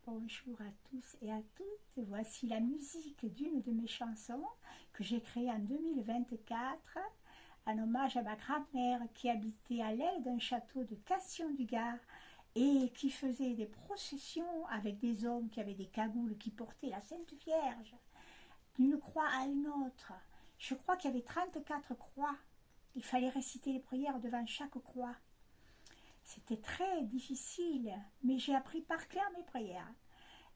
Bonjour à tous et à toutes, voici la musique d'une de mes chansons que j'ai créée en 2024 en hommage à ma grand-mère qui habitait à l'aile d'un château de Cassion-du-Gard et qui faisait des processions avec des hommes qui avaient des cagoules qui portaient la Sainte Vierge d'une croix à une autre. Je crois qu'il y avait 34 croix. Il fallait réciter les prières devant chaque croix. C'était très difficile, mais j'ai appris par cœur mes prières.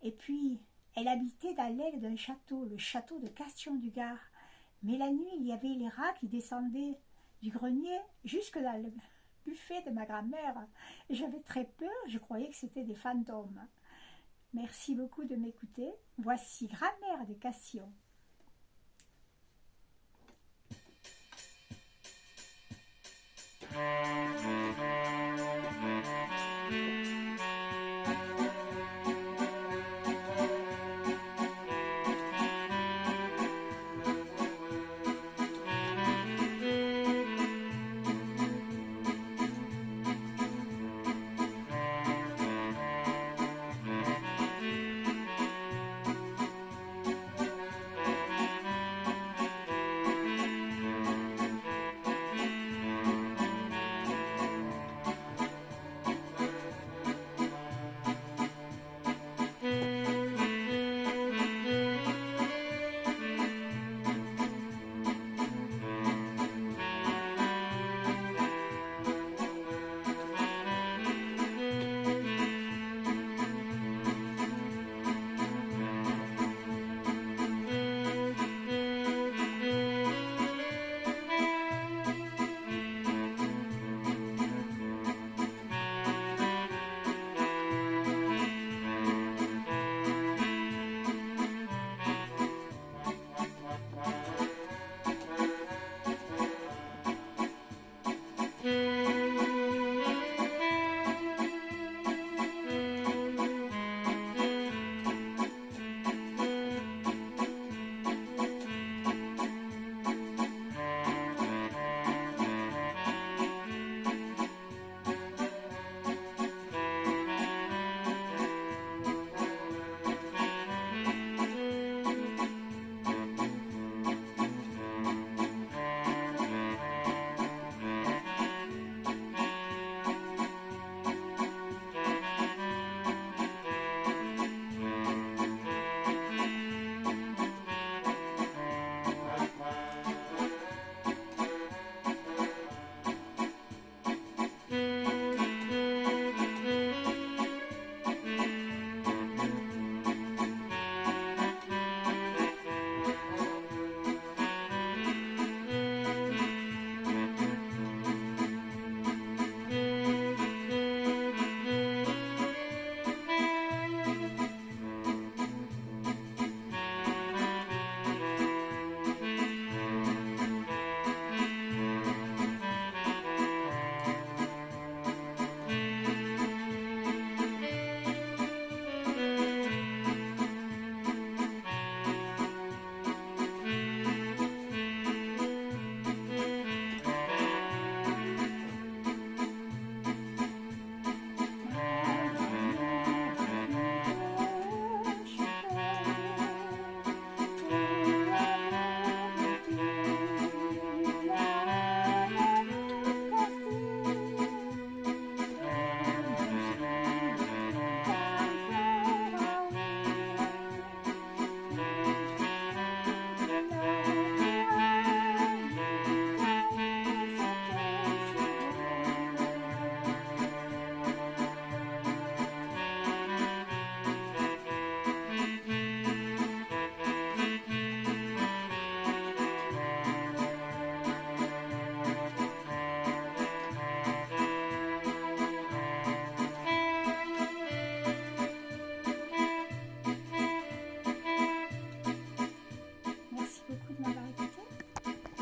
Et puis, elle habitait dans l'aile d'un château, le château de Cassion-du-Gard. Mais la nuit, il y avait les rats qui descendaient du grenier jusque dans le buffet de ma grand-mère. J'avais très peur, je croyais que c'était des fantômes. Merci beaucoup de m'écouter. Voici Grand-mère de Cassion.